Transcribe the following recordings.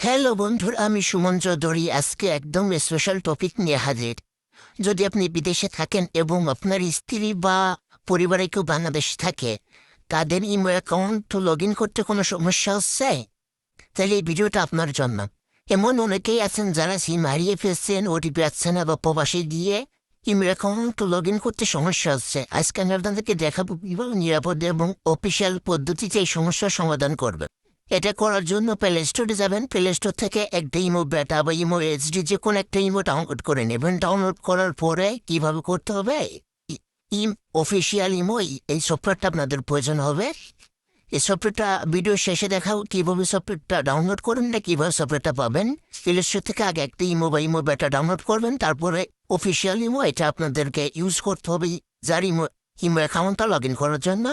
Hello বন্ধুরা, আমি সুমন চৌধুরী। আজকে একদম স্পেশাল টপিক নিয়ে হাজির। যদি আপনি বিদেশে থাকেন এবং আপনার স্ত্রী বা পরিবারে কেউ বাংলাদেশ থাকে, তাদের ইমো অ্যাকাউন্ট লগ ইন করতে কোনো সমস্যা হচ্ছে, তাহলে এই ভিডিওটা আপনার জন্য। এমন অনেকেই আছেন যারা সিম হারিয়ে ফেলছেন, ওটিপি আসছে না বা প্রবাসে গিয়ে ইমো অ্যাকাউন্ট লগ ইন করতে সমস্যা হচ্ছে। আজকে আমি আপনাদেরকে দেখাবো কীভাবে নিরাপদ এবং অফিসিয়াল পদ্ধতিতে এই সমস্যার সমাধান করবে। এটা করার জন্য প্লে স্টোরে যাবেন। প্লে স্টোর থেকে একটা ইমো বেটা বা ইমো এইচডি যে কোনো একটা ইমো ডাউনলোড করে নেবেন। ডাউনলোড করার পরে কিভাবে করতে হবে, ইম অফিসিয়াল ইমো এই সফটওয়্যারটা আপনাদের প্রয়োজন হবে। এই সফটওয়্যারটা ভিডিও শেষে দেখাও কীভাবে সফটওয়্যারটা ডাউনলোড করবেন না কীভাবে সফটওয়্যারটা পাবেন। প্লে স্টোর থেকে আগে একটা ইমো বা ইমো বেটা ডাউনলোড করবেন, তারপরে অফিসিয়াল ইমো এটা আপনাদেরকে ইউজ করতে হবে। যার ইমো ইমো অ্যাকাউন্টটা লগ ইন করার জন্য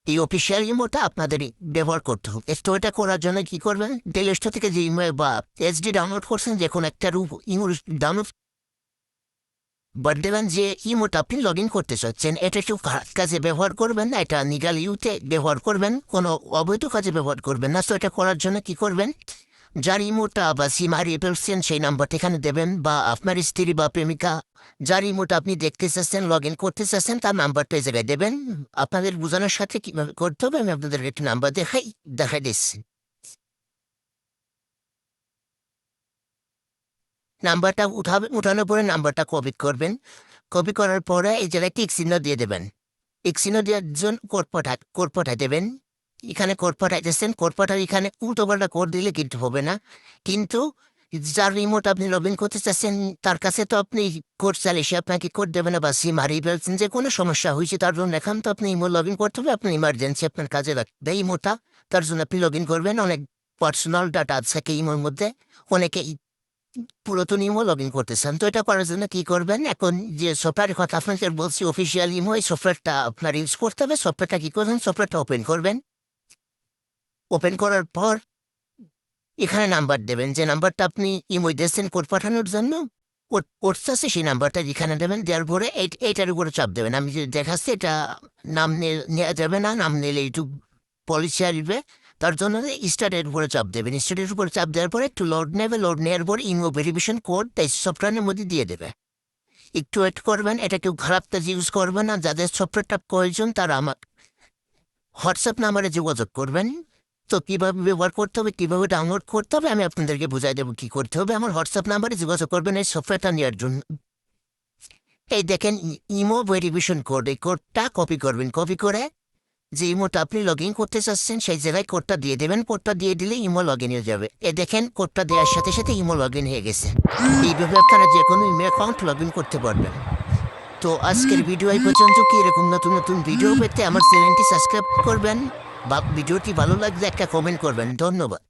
এই অফিসিয়াল ইমোটা আপনাদের ব্যবহার করতে হবে। তো এটা করার জন্য কি করবেন, প্লে স্টোর থেকে যে ইমো বা এইচডি ডাউনলোড করছেন যে কোনো একটা ইমো ডাউনলোড বাট দেবেন। যে ইমোটা আপনি লগ ইন করতে চাচ্ছেন এটা একটু খারাপ কাজে ব্যবহার করবেন না, এটা নিগাল ইউতে ব্যবহার করবেন, কোনো অবৈধ কাজে ব্যবহার করবেন না। তো এটা করার জন্য কি করবেন, যার ইমোটা বা সিম হারিয়ে ফেলছেন সেই নাম্বারটা এখানে দেবেন, বা আপনার স্ত্রী বা প্রেমিকা যার ইমোটা আপনি দেখতে চাচ্ছেন লগ ইন করতে চাচ্ছেন তার নাম্বারটা এই জায়গায় দেবেন। আপনাদের বোঝানোর সাথে কীভাবে করতে হবে আমি আপনাদের একটি নাম্বার দেখাই দিচ্ছি। নাম্বারটা উঠানোর পরে নাম্বারটা কপি করবেন। কপি করার পরে এই জায়গায় টিক চিহ্ন দিয়ে দেবেন। টিক চিহ্ন দেওয়ার জন্য কোড পাঠাই দেবেন। এখানে কোড পাঠাইতেছেন, কোড পাঠার এখানে উল্টোপাল্টা কোড দিলে কিন্তু হবে না। কিন্তু যার রিমোট আপনি লগ ইন করতে চাচ্ছেন তার কাছে তো আপনি কোড চাইলে সে আপনাকে কোড দেবে না, বা সিম হারিয়ে ফেলছেন যে কোনো সমস্যা হয়েছে তার জন্য এখন তো আপনি ইমো লগ ইন করতে হবে, আপনার ইমার্জেন্সি আপনার কাজে লাগবে ইমোটা, তার জন্য আপনি লগ ইন করবেন। অনেক পার্সোনাল ডাটা থাকে ইমোর মধ্যে, অনেকে পুরাতন ইমো লগ ইন করতে চান। তো এটা করার জন্য কি করবেন, এখন যে সফটওয়্যারের কথা আপনাদের বলছি অফিসিয়াল ইমো, এই সফটওয়্যারটা আপনার ইউজ করতে হবে। সফটওয়্যারটা কি করবেন, সফটওয়্যারটা ওপেন করবেন। ওপেন করার পর এখানে নাম্বার দেবেন, যে নাম্বারটা আপনি ইমো দিয়েছেন কোড পাঠানোর জন্য কোডটা আছে সেই নাম্বারটা এখানে দেবেন। দেওয়ার পরে এইটার উপরে চাপ দেবেন। আমি যে দেখাচ্ছি এটা নাম নেওয়া যাবে না, নাম নিলে একটু পলিসি আসবে, তার জন্য স্টার্টের উপরে চাপ দেবেন। স্টার্টের উপরে চাপ দেওয়ার পরে একটু লোড নেবে, লোড নেওয়ার পর ইমো ভেরিফিকেশন কোড এই সফটওয়্যারের মধ্যে দিয়ে দেবে। একটু ওয়েট করবেন, এটা কেউ খারাপ কাজ ইউজ করবেন না। যাদের সফটওয়্যারটা প্রয়োজন তারা আমার হোয়াটসঅ্যাপ নাম্বারে যোগাযোগ করবেন। তো কীভাবে ব্যবহার করতে হবে, কীভাবে ডাউনলোড করতে হবে আমি আপনাদেরকে বুঝাই দেবো কী করতে হবে। আমার হোয়াটসঅ্যাপ নাম্বারে যোগাযোগ করবেন এই সফটওয়্যারটা নেওয়ার জন্য। এই দেখেন ইমো ভেরিফিকেশন কোড, এই কোডটা কপি করবেন। কপি করে যে ইমোটা আপনি লগ ইন করতে চাচ্ছেন সেই জায়গায় কোডটা দিয়ে দেবেন। কোডটা দিয়ে দিলে ইমো লগ ইন হয়ে যাবে। এ দেখেন কোডটা দেওয়ার সাথে সাথে ইমো লগ ইন হয়ে গেছে। এইভাবে আপনারা যে কোনো ইমো অ্যাকাউন্ট লগ ইন করতে পারবেন। তো আজকের ভিডিও এই পর্যন্ত। কি এরকম নতুন নতুন ভিডিও পেতে আমার চ্যানেলটি সাবস্ক্রাইব করবেন, বা ভিডিওটি ভালো লাগলে একটা কমেন্ট করবেন। ধন্যবাদ।